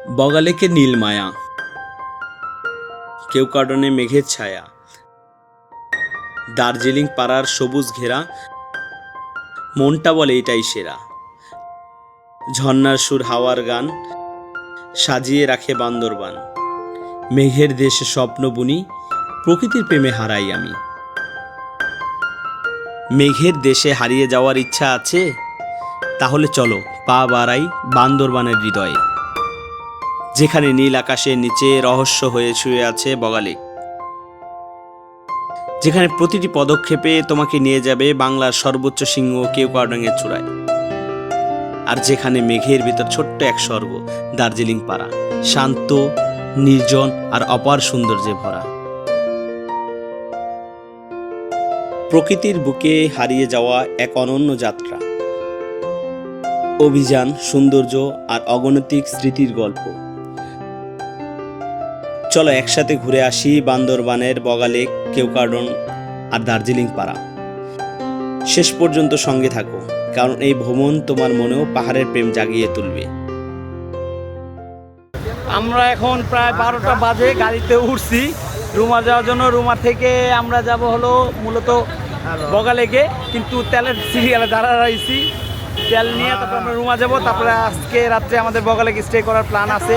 বগালেকে নীলমায়া, কেওক্রাডনে মেঘের ছায়া, দার্জিলিং পাড়ার সবুজ ঘেরা, মনটা বলে এটাই সেরা। ঝর্ণার সুর হাওয়ার গান সাজিয়ে রাখে বান্দরবান। মেঘের দেশে স্বপ্ন বুনি, প্রকৃতির প্রেমে হারাই আমি। মেঘের দেশে হারিয়ে যাওয়ার ইচ্ছা আছে? তাহলে চলো পা বাড়াই বান্দরবানের হৃদয়ে, যেখানে নীল আকাশের নিচে রহস্য হয়ে শুয়ে আছে বগালেক, যেখানে প্রতিটি পদক্ষেপে তোমাকে নিয়ে যাবে বাংলার সর্বোচ্চ শৃঙ্গ কেওক্রাডনের চূড়ায়, আর যেখানে মেঘের ভিতর ছোট্ট এক স্বর্গ দার্জিলিং পাড়া, শান্ত, নির্জন আর অপার সৌন্দর্যে ভরা। প্রকৃতির বুকে হারিয়ে যাওয়া এক অনন্য যাত্রা, অভিযান, সৌন্দর্য আর অগণিত স্মৃতির গল্প। চলো একসাথে ঘুরে আসি বান্দরবানের বগালেক, কেওক্রাডন আর দার্জিলিং পাড়া। শেষ পর্যন্ত সঙ্গে থাকো, কারণ এই ভ্রমণ তোমার মনেও পাহাড়ের প্রেম জাগিয়ে তুলবে। আমরা এখন প্রায় 12টা বাজে গাড়িতে উঠছি রুমা যাওয়ার জন্য। রুমা থেকে আমরা যাব হলো মূলত বগালেকে, কিন্তু তেলের সিরিয়ালে দাঁড়া রয়েছি। তেল নিয়ে তারপর আমরা রুমা যাবো। তারপরে আজকে রাত্রে আমাদের বগালেকে স্টে করার প্ল্যান আছে।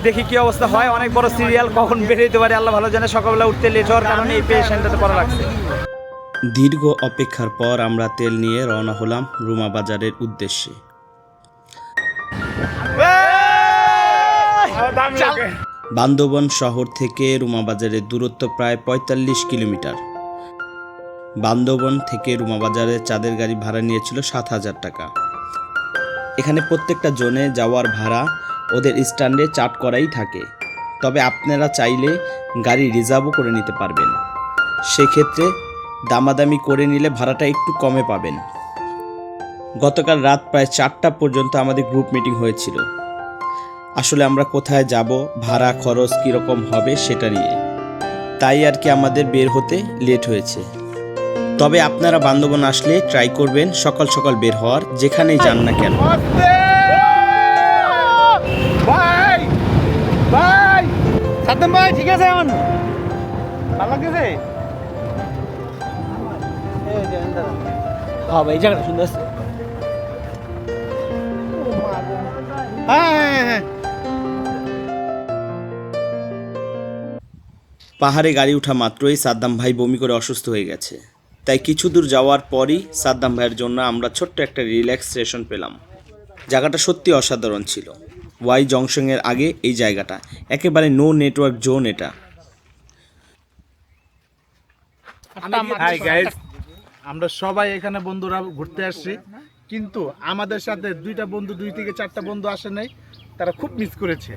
দেখি কি অবস্থা হয়। অনেক বড় সিরিয়াল, কখন বেরোতে পারে আল্লাহ ভালো জানে। সকালবেলা উঠতে লেট হওয়ার কারণে এই পেশেন্টটাতে করা লাগছে। দীর্ঘ অপেক্ষার পর আমরা তেল নিয়ে রওনা হলাম রুমা বাজারের উদ্দেশ্যে। বান্দরবান শহর থেকে রুমা বাজারের দূরত্ব প্রায় 45 কিলোমিটার। বান্দরবান থেকে রুমা বাজারে চাঁদের গাড়ি ভাড়া নিয়েছিল 7,000 টাকা। এখানে প্রত্যেকটা জোনে যাওয়ার ভাড়া ওদের স্ট্যান্ডে চার্ট করাই থাকে, তবে আপনারা চাইলে গাড়ি রিজার্ভও করে নিতে পারবেন। সেক্ষেত্রে দামাদামি করে নিলে ভাড়াটা একটু কমে পাবেন। গতকাল রাত প্রায় 4টা পর্যন্ত আমাদের গ্রুপ মিটিং হয়েছিল, আসলে আমরা কোথায় যাব, ভাড়া খরচ কীরকম হবে সেটা নিয়ে। তাই আর কি আমাদের বের হতে লেট হয়েছে। তবে আপনারা বান্দরবান আসলে ট্রাই করবেন সকাল সকাল বের হওয়ার, যেখানেই যান না কেন। ভাই ভাই সাদ্দাম ভাই, ঠিক আছে? এখন ভালো লাগতেছে? হ্যাঁ ভাই, জায়গাটা সুন্দর আছে। হ্যাঁ, পাহাড়ে গাড়ি ওঠা মাত্রই সাদ্দাম ভাই বমি করে অসুস্থ হয়ে গেছে। তাই কিছু দূর যাওয়ার পরই সাদ্দাম ভাইয়ের জন্য আমরা ছোট্ট একটা রিল্যাক্সেশন পেলাম। জায়গাটা সত্যি অসাধারণ ছিল। ওয়াই জংশনের আগে এই জায়গাটা একেবারে নো নেটওয়ার্ক জোন। এটা হাই গাইস, আমরা সবাই এখানে বন্ধুরা ঘুরতে আসছি, কিন্তু আমাদের সাথে 2টা বন্ধু, 2 থেকে 4টা বন্ধু আসে নাই। তারা খুব মিস করেছে।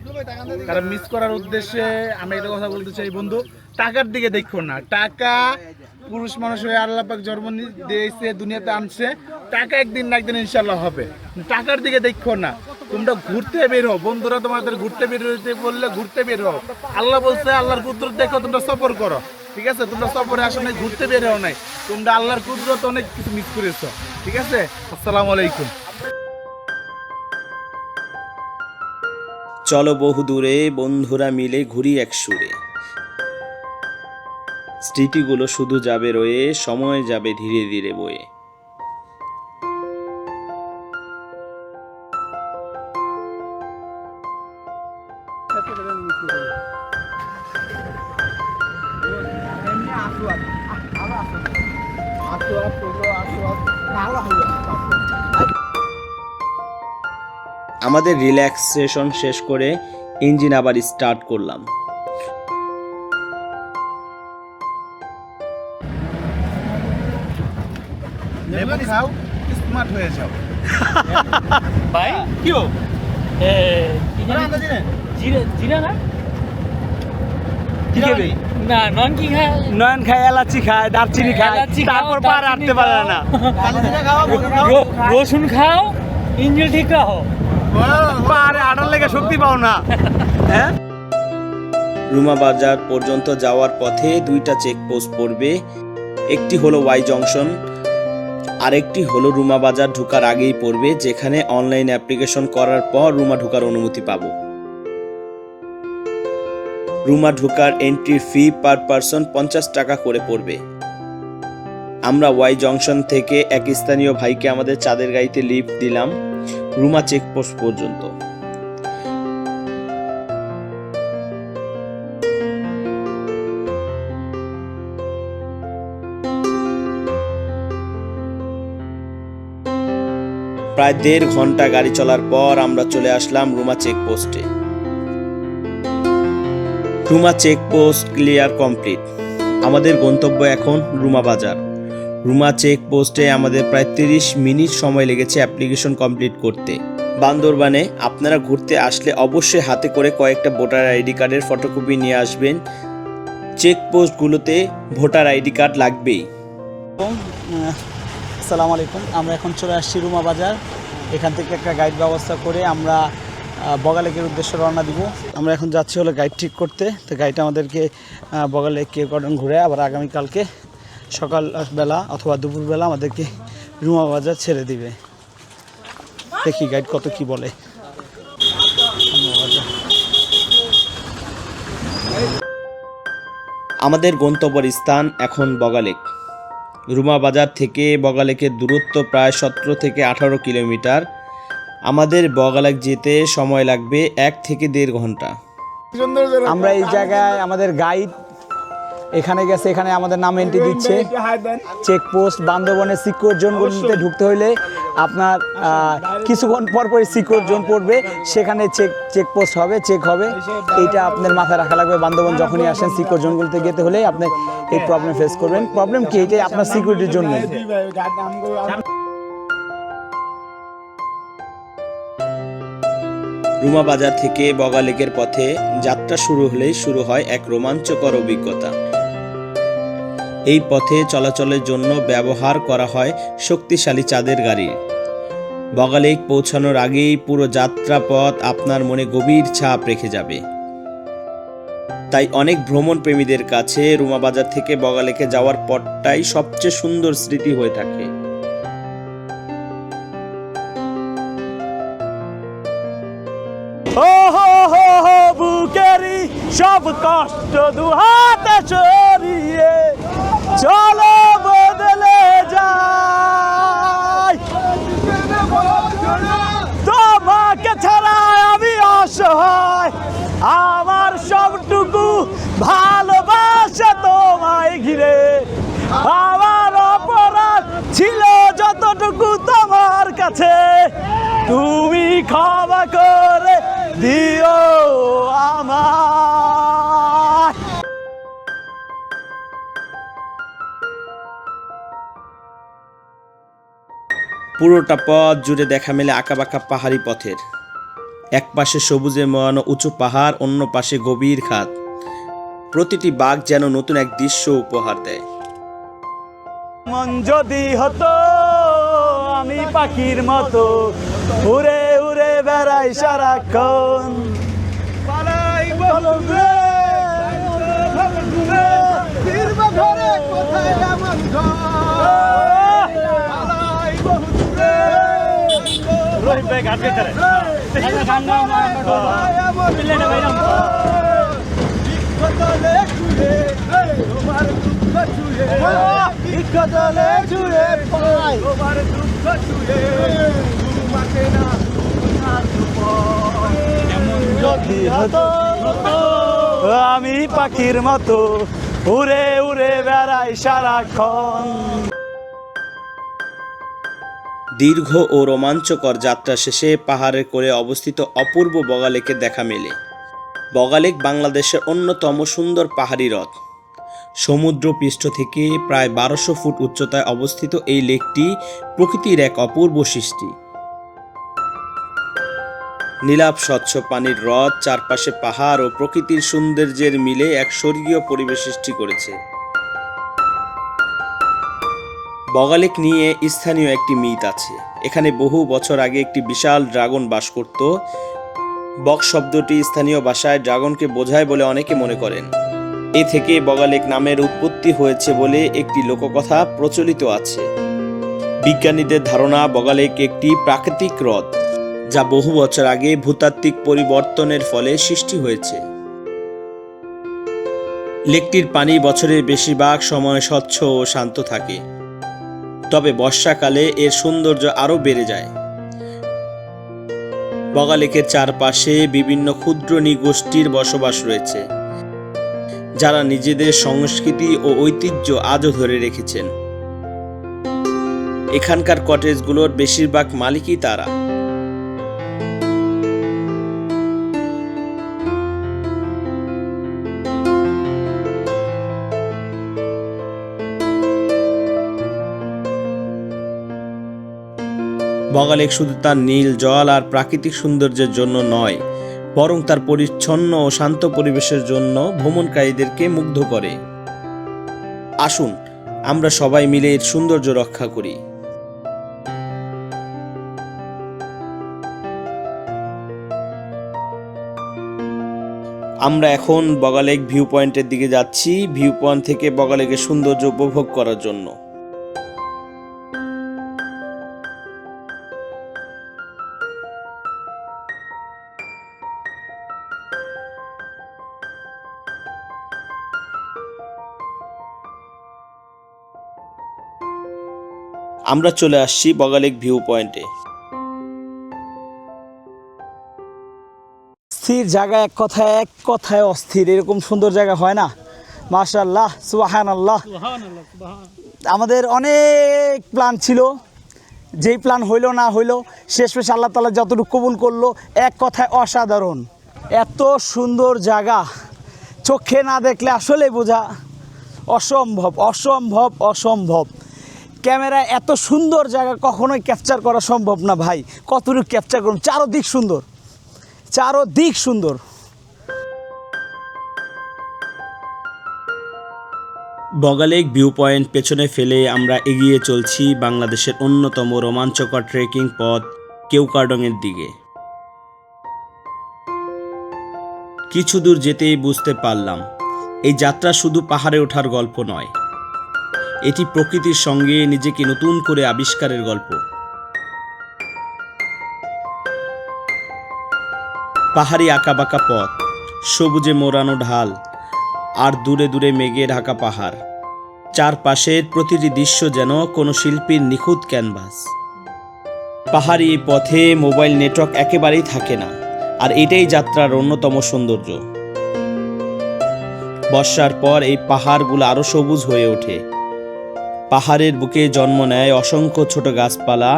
তারা মিস করার উদ্দেশ্যে আমি একটা কথা বলতে চাই, বন্ধু, টাকার দিকে দেখো না। টাকা পুরুষ মানুষ হয়ে আল্লাহ পাক জন্ম দিয়েছে, দুনিয়াতে আনছে। টাকা একদিন না একদিন ইনশাল্লাহ হবে। টাকার দিকে দেখো না, তোমরা ঘুরতে বের হও। বন্ধুরা তোমাদের ঘুরতে বের হইতে বললে ঘুরতে বের হও। আল্লাহ বলছে আল্লাহর কুদরত দেখো, তোমরা সফর করো। ঠিক আছে? তোমরা সফরে আসো নাই, ঘুরতে বের হও নাই, তোমরা আল্লাহর কুদরত অনেক কিছু মিস করেছো। ঠিক আছে? আসসালামু আলাইকুম। চলো বহু দূরে বন্ধুরা মিলে ঘুরি এক সুরে। স্মৃতিগুলো শুধু যাবে রয়ে, সময় যাবে ধীরে ধীরে বয়ে। আমাদের রিল্যাক্সেশন শেষ করে ইঞ্জিন আবার স্টার্ট করলাম। লেবু খাও, স্মার্ট হয়ে যাও। ভাই কি হো জিরা জিরা না কি খাবে? না নন কি খায়? নয়ন খায়, এলাচি খায়, দারচিনি খায়, তারপর পার হাঁটতে পারে না। রসুন খাও, ইঞ্জিন ঠিক রাখো। পারে হাঁটার লেগে শক্তি পাও না। হ্যাঁ, রুমা বাজার পর্যন্ত যাওয়ার পথে 2টা চেকপোস্ট পড়বে। একটি হলো ওয়াই জংশন, আরেকটি হলো রুমা বাজার ঢোকার আগেই পড়বে, যেখানে অনলাইন অ্যাপ্লিকেশন করার পর রুমা ঢোকার অনুমতি পাবো। রুমা ঢোকার এন্ট্রি ফি পার পারসন 50 টাকা করে পড়বে। আমরা ওয়াই জংশন থেকে এক স্থানীয় ভাইকে আমাদের চাঁদের গাড়িতে লিফট দিলাম রুমা চেকপোস্ট পর্যন্ত। প্রায় 1.5 ঘন্টা গাড়ি চলার পর আমরা চলে আসলাম রুমা চেকপোস্টে। Ruma checkpost clear complete. আমাদের গন্তব্য এখন রুমা বাজার। রুমা চেকপোস্টে আমাদের প্রায় 30 মিনিট সময় লেগেছে অ্যাপ্লিকেশন কমপ্লিট করতে। বান্দরবানে আপনারা ঘুরতে আসলে অবশ্যই হাতে করে কয়েকটা ভোটার আইডি কার্ডের ফটোকপি নিয়ে আসবেন। চেকপোস্টগুলোতে ভোটার আইডি কার্ড লাগবেই। আসসালামু আলাইকুম। আমরা এখন চলে আসছি রুমা বাজার। এখান থেকে একটা গাইড ব্যবস্থা করে আমরা বগালেকের উদ্দেশ্যে রওনা দিব। আমরা এখন যাচ্ছি হলো গাইড ঠিক করতে। তো গাইড আমাদেরকে বগালেক কেও গার্ডেন ঘুরে আবার আগামীকালকে সকালবেলা অথবা দুপুরবেলা আমাদেরকে রুমা বাজার ছেড়ে দিবে। দেখি গাইড কত কি বলে। আমাদের গন্তব্যের স্থান এখন বগালেক। রুমা বাজার থেকে বগালেকের দূরত্ব প্রায় 17 থেকে 18 কিলোমিটার। আমাদের বগালেক যেতে সময় লাগবে 1 থেকে 1.5 ঘন্টা। আমরা এই জায়গায় আমাদের গাইড এখানে গেছে, এখানে আমাদের নাম এন্ট্রি দিচ্ছে। চেকপোস্ট বান্দরবনের সিকিউর জোনগুলিতে ঢুকতে হলে আপনার কিছুক্ষণ পরপরই সিকিউর জোন পড়বে, সেখানে চেকপোস্ট হবে, চেক হবে। এইটা আপনার মাথায় রাখা লাগবে। বান্দরবন যখনই আসেন সিকিউর জোনগুলিতে যেতে হলে আপনি এই প্রবলেম ফেস করবেন। প্রবলেম কি, এটাই আপনার সিকিউরিটির জন্য। রুমা বাজার থেকে বগালেকের পথে যাত্রা শুরু হলেই শুরু হয় এক রোমাঞ্চকর অভিজ্ঞতা। এই পথে চলাচলের জন্য ব্যবহার করা হয় শক্তিশালী চাঁদের গাড়ি। বগালেক পৌঁছানোর আগেই পুরো যাত্রাপথ আপনার মনে গভীর ছাপ রেখে যাবে। তাই অনেক ভ্রমণ প্রেমীদের কাছে রুমা বাজার থেকে বগালেকে যাওয়ার পথটাই সবচেয়ে সুন্দর স্মৃতি হয়ে থাকে। বুকেরি সব কষ্ট দুহাতে ছড়িয়ে চলো বদলে যাই, তোমাকে ছাড়া আমি অসহায়, আমার সবটুকু ভালোবাসা তোমায় ঘিরে। আমার অপরাধ ছিল যতটুকু তোমার কাছে, তুমি ক্ষমা করে দিও আমায়। পুরোটা পথ জুড়ে দেখা মেলে আঁকাবাঁকা পাহাড়ি পথের। এক পাশে সবুজে মোড়ানো উঁচু পাহাড়, অন্য পাশে গভীর খাদ। প্রতিটি বাঁক যেন নতুন এক দৃশ্য উপহার দেয়। মন যদি হতো আমি পাখির মতো উড়ে উড়ে বেড়াই সারাক্ষণ, আমি পাখির মতো উড়ে উড়ে বেড়াই সারাক্ষণ। দীর্ঘ ও রোমাঞ্চকর যাত্রা শেষে পাহাড়ের কোলে অবস্থিত অপূর্ব বগালেকে দেখা মেলে। বগালেক বাংলাদেশের অন্যতম সুন্দর পাহাড়ি হ্রদ। সমুদ্রপৃষ্ঠ থেকে প্রায় 1200 ফুট উচ্চতায় অবস্থিত এই লেকটি প্রকৃতির এক অপূর্ব সৃষ্টি। নীলাভ স্বচ্ছ পানির হ্রদ চারপাশে পাহাড় ও প্রকৃতির সৌন্দর্যের মিলে এক স্বর্গীয় পরিবেশ সৃষ্টি করেছে। বগালেক নিয়ে স্থানীয় একটি মিথ আছে। এখানে বহু বছর আগে একটি বিশাল ড্রাগন বাস করত। বক শব্দটি স্থানীয় ভাষায় ড্রাগনকে বোঝায় বলে অনেকে মনে করেন। এ থেকে বগালেক নামের উৎপত্তি হয়েছে বলে একটি লোককথা প্রচলিত আছে। বিজ্ঞানীদের ধারণা বগালেক একটি প্রাকৃতিক হ্রদ, যা বহু বছর আগে ভূতাত্ত্বিক পরিবর্তনের ফলে সৃষ্টি হয়েছে। লেকটির পানি বছরের বেশিরভাগ সময় স্বচ্ছ ও শান্ত থাকে, তবে বর্ষাকালে এর সৌন্দর্য আরও বেড়ে যায়। বগালেকের চারপাশে বিভিন্ন ক্ষুদ্র নৃগোষ্ঠীর বসবাস রয়েছে, যারা নিজেদের সংস্কৃতি ও ঐতিহ্য আজও ধরে রেখেছেন। এখানকার কটেজগুলোর বেশিরভাগ মালিকই তারা। বগালেক শুধু তার নীল জল আর প্রাকৃতিক সৌন্দর্যের জন্য নয়, বরং তার পরিচ্ছন্ন ও শান্ত পরিবেশের জন্য ভ্রমণকারীদেরকে মুগ্ধ করে। আসুন আমরা সবাই মিলে এর সৌন্দর্য রক্ষা করি। আমরা এখন বগালেক ভিউ পয়েন্টের দিকে যাচ্ছি, ভিউ পয়েন্ট থেকে বগালেকের সৌন্দর্য উপভোগ করার জন্য। আমরা চলে আসছি বগালেক ভিউ পয়েন্টে। স্থির জায়গা, এক কথায় অস্থির। এরকম সুন্দর জায়গা হয় না। মাশাআল্লাহ, সুবহানাল্লাহ। আমাদের অনেক প্ল্যান ছিল, যেই প্ল্যান হইলো না হইলো, শেষমেশ আল্লাহ তাআলা যতটুকু কবুল করলো। এক কথায় অসাধারণ। এত সুন্দর জায়গা চোখে না দেখলে আসলে বোঝা অসম্ভব, অসম্ভব, অসম্ভব। ক্যামেরায় এত সুন্দর জায়গা কখনোই ক্যাপচার করা সম্ভব না ভাই। কতটুকু ক্যাপচার করুন, চারোদিক সুন্দর, চারোদিক সুন্দর। বগালেক ভিউ পয়েন্ট পেছনে ফেলে আমরা এগিয়ে চলছি বাংলাদেশের অন্যতম রোমাঞ্চকর ট্রেকিং পথ কেওক্রাডংয়ের দিকে। কিছু দূর যেতেই বুঝতে পারলাম, এই যাত্রা শুধু পাহাড়ে ওঠার গল্প নয়, এটি প্রকৃতির সঙ্গে নিজেকে নতুন করে আবিষ্কারের গল্প। পাহাড়ি আঁকাবাঁকা পথ, সবুজে মোড়ানো ঢাল, আর দূরে দূরে মেঘে ঢাকা পাহাড়। চারপাশের প্রতিটি দৃশ্য যেন কোনো শিল্পীর নিখুঁত ক্যানভাস। পাহাড়ি এই পথে মোবাইল নেটওয়ার্ক একেবারেই থাকে না, আর এটাই যাত্রার অন্যতম সৌন্দর্য। বর্ষার পর এই পাহাড়গুলো আরও সবুজ হয়ে ওঠে। পাহাড়ের বুকে জন্ম নেয় অসংখ্য ছোট গাছপালা,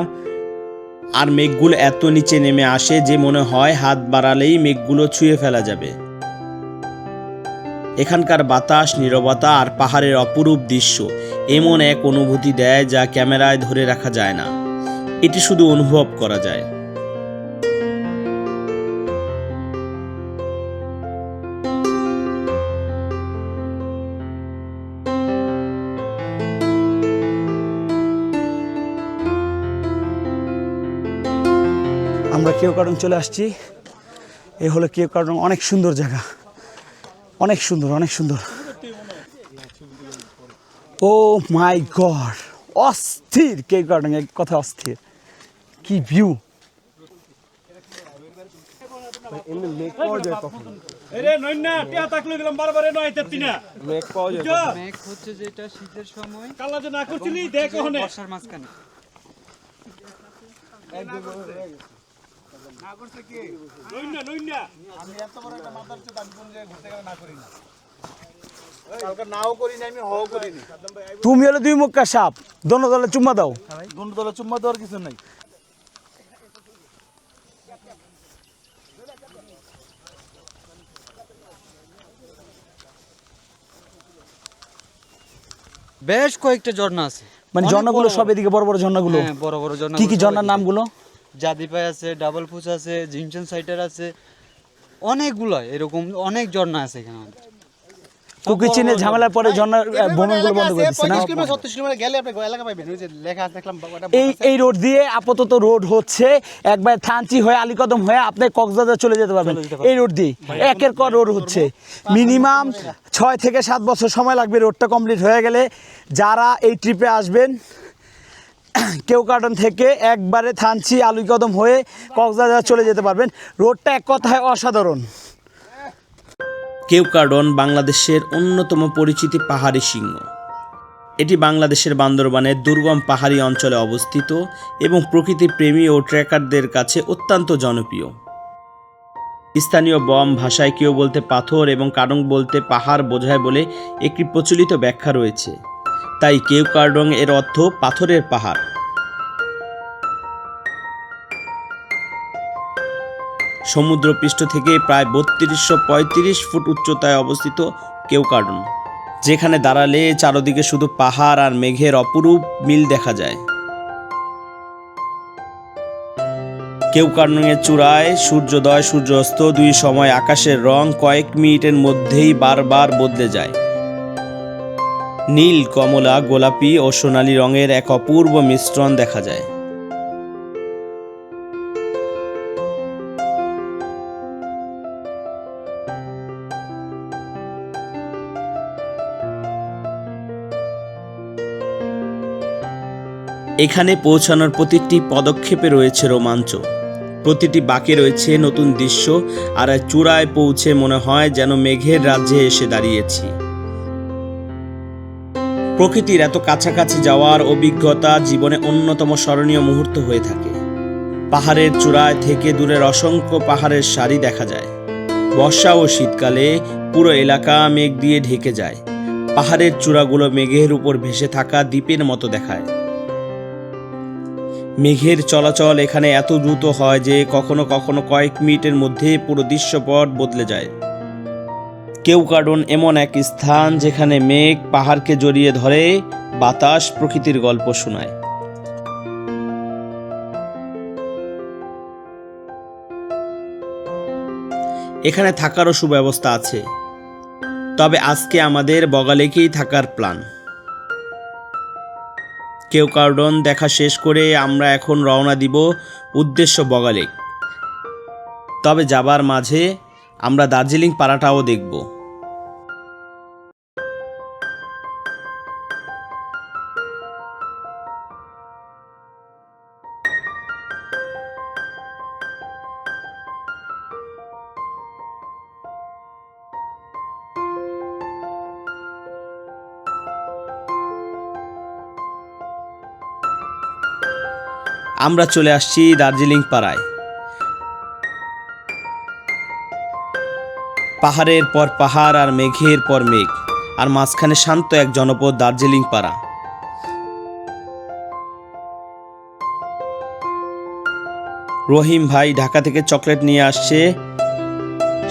আর মেঘগুলো এত নিচে নেমে আসে যে মনে হয় হাত বাড়ালেই মেঘগুলো ছুঁয়ে ফেলা যাবে। এখানকার বাতাস, নীরবতা আর পাহাড়ের অপরূপ দৃশ্য এমন এক অনুভূতি দেয় যা ক্যামেরায় ধরে রাখা যায় না, এটি শুধু অনুভব করা যায়। আমরা কেওক্রাডং চলে আসছি। এই হলো কেওক্রাডং, অনেক সুন্দর জায়গা, অনেক সুন্দর, অনেক সুন্দর। ও মাই গড, অস্থির কেওক্রাডং, এক কথা অস্থির। কি ভিউ! মেঘ হচ্ছে যেটা শীতের সময় বর্ষার মাঝখানে। তুমি হলো দুই মুখা সাপ, দোনো দলে চুম্মা দাও। দুটো দলে চুম্মা দেওয়ার কিছু নাই। বেশ কয়েকটা ঝর্ণা আছে, মানে অনেক ঝর্ণাগুলো বড় সব এদিকে বড় বড় ঝর্ণাগুলো। হ্যাঁ, বড় বড় ঝর্ণা। কি কি ঝর্ণার নামগুলো? জাদিপাই আছে, ডাবল ফুচ আছে, জিনচন সাইটার আছে, অনেকগুলো এরকম অনেক ঝর্ণা আছে এখানে। কুকি চিনে ঝামেলার পরে ঝর্ণার ভ্রমণগুলো বন্ধ করে দিচ্ছে না। এই রোড দিয়ে আপাতত রোড হচ্ছে একবার থানচি হয়ে আলীকদম হয়ে আপনি কক্সবাজার চলে যেতে পারবেন। এই রোড দিয়ে একের পর রোড হচ্ছে। মিনিমাম 6 থেকে 7 বছর সময় লাগবে রোডটা কমপ্লিট হয়ে গেলে। যারা এই ট্রিপে আসবেন কেওক্রাডন থেকে একবারে থানচি আলুইকদম হয়ে কক্সবাজার চলে যেতে পারবেন। রোডটা এক কথায় অসাধারণ। কেওক্রাডন বাংলাদেশের অন্যতম পরিচিতি পাহাড়ি সিংহ। এটি বাংলাদেশের বান্দরবানের দুর্গম পাহাড়ি অঞ্চলে অবস্থিত এবং প্রকৃতি প্রেমী ও ট্রেকারদের কাছে অত্যন্ত জনপ্রিয়। স্থানীয় বম ভাষায় কেউ বলতে পাথর এবং কাডং বলতে পাহাড় বোঝায় বলে একটি প্রচলিত ব্যাখ্যা রয়েছে। তাই কেওক্রাডং এর অর্থ পাথরের পাহাড়। সমুদ্রপৃষ্ঠ থেকে প্রায় ৩২৩৫ ফুট উচ্চতায় অবস্থিত কেওক্রাডন, যেখানে দাঁড়ালে চারদিকে শুধু পাহাড় আর মেঘের অপরূপ মিল দেখা যায়। কেওক্রাডনের চূড়ায় সূর্যোদয় সূর্যাস্ত দুই সময় আকাশের রং কয়েক মিনিটের মধ্যেই বারবার বদলে যায়। নীল, কমলা, গোলাপি ও সোনালী রঙের এক অপূর্ব মিশ্রণ দেখা যায়। এখানে পৌঁছানোর প্রতিটি পদক্ষেপে রয়েছে রোমাঞ্চ, প্রতিটি বাঁকে রয়েছে নতুন দৃশ্য, আর চূড়ায় পৌঁছে মনে হয় যেন মেঘের রাজ্যে এসে দাঁড়িয়েছি। প্রকৃতির এত কাছাকাছি যাওয়ার অভিজ্ঞতা জীবনে অন্যতম স্মরণীয় মুহূর্ত হয়ে থাকে। পাহাড়ের চূড়ায় থেকে দূরের অসংখ্য পাহাড়ের সারি দেখা যায়। বর্ষা ও শীতকালে পুরো এলাকা মেঘ দিয়ে ঢেকে যায়। পাহাড়ের চূড়াগুলো মেঘের উপর ভেসে থাকা দ্বীপের মতো দেখায়। মেঘের চলাচল এখানে এত দ্রুত হয় যে কখনো কখনো কয়েক মিনিটের মধ্যে পুরো দৃশ্যপট বদলে যায়। কেওক্রাডন এমন এক স্থান যেখানে মেঘ পাহাড়কে জড়িয়ে ধরে, বাতাস প্রকৃতির গল্প শোনায়। এখানে থাকারও সুব্যবস্থা আছে, তবে আজকে আমাদের বগালেকেই থাকার প্ল্যান। কেওক্রাডন দেখা শেষ করে আমরা এখন রওনা দিব উদ্দেশ্য বগালেক। তবে যাবার মাঝে আমরা দার্জিলিং পাড়াটাও দেখব। আমরা চলে আসছি দার্জিলিং পাড়ায়। পাহাড়ের পর পাহাড় আর মেঘের পর মেঘ, আর মাঝখানে শান্ত এক জনপদ দার্জিলিং পাড়া। রহিম ভাই ঢাকা থেকে চকলেট নিয়ে আসছে,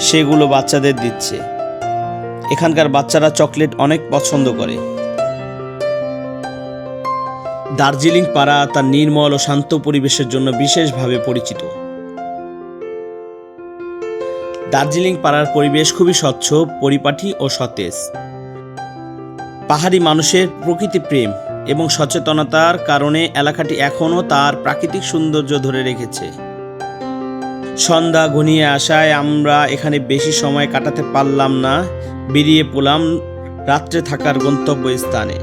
সেগুলো বাচ্চাদের দিচ্ছে। এখানকার বাচ্চারা চকলেট অনেক পছন্দ করে। দার্জিলিং পাড়া তার নির্মল ও শান্ত পরিবেশের জন্য বিশেষভাবে পরিচিত। দার্জিলিং পাড়ার পরিবেশ খুবই স্বচ্ছ, পরিপাটি ও সতেজ। পাহাড়ি মানুষের প্রকৃতি প্রেম এবং সচেতনতার কারণে এলাকাটি এখনও তার প্রাকৃতিক সৌন্দর্য ধরে রেখেছে। সন্ধ্যা ঘনিয়ে আসায় আমরা এখানে বেশি সময় কাটাতে পারলাম না, বেরিয়ে পড়লাম রাত্রে থাকার গন্তব্যস্থানে।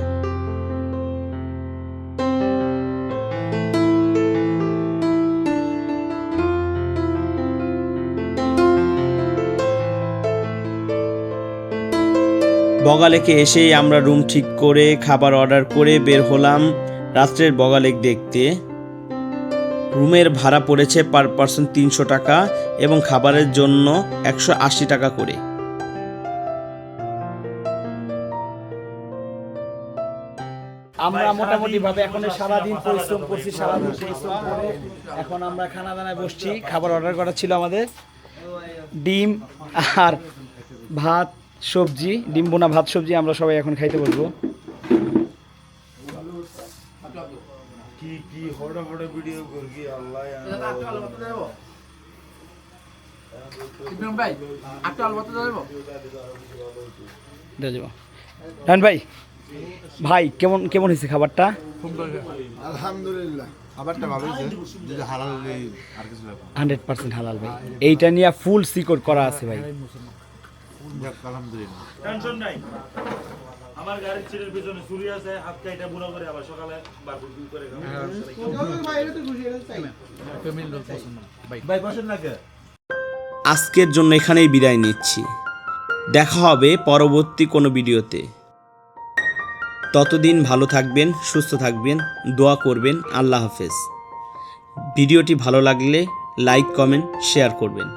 বগালেকে এসেই আমরা রুম ঠিক করে খাবার অর্ডার করে বের হলাম রাত্রের বগালেক দেখতে। রুমের ভাড়া পড়েছে পার পার্সন 300 টাকা এবং খাবারের জন্য 180 টাকা করে। আমরা মোটামুটি ভাবে এখন সারাদিন পরিশ্রম করছি, সারাদিন পরিশ্রম করে এখন আমরা খানা দানায় বসছি। খাবার অর্ডার করা ছিল আমাদের ডিম আর ভাত সবজি, ডিম বোনা ভাত সবজি। আমরা সবাই এখন খাইতে বসবো। ভাই ভাই কেমন কেমন হয়েছে খাবারটা? আলহামদুলিল্লাহ, খাবারটা ভালো হয়েছে, যদি হালাল আর কিছু 100% হালাল ভাই। এইটা নিয়ে ফুল সিকিউর করা আছে ভাই। আলহামদুলিল্লাহ। আমার গাড়ির সিটের পিছনে চুরি আছে, হাত কাইটা বুড়া করে আবার সকালে বারবিকিউ করে খাবো। ভাই বসেন না কে? আজকের জন্য এখানেই বিদায় নিচ্ছি। দেখা হবে পরবর্তী কোনো ভিডিওতে। ততদিন ভালো থাকবেন, সুস্থ থাকবেন, দোয়া করবেন। আল্লাহ হাফেজ। ভিডিওটি ভালো লাগলে লাইক, কমেন্ট, শেয়ার করবেন।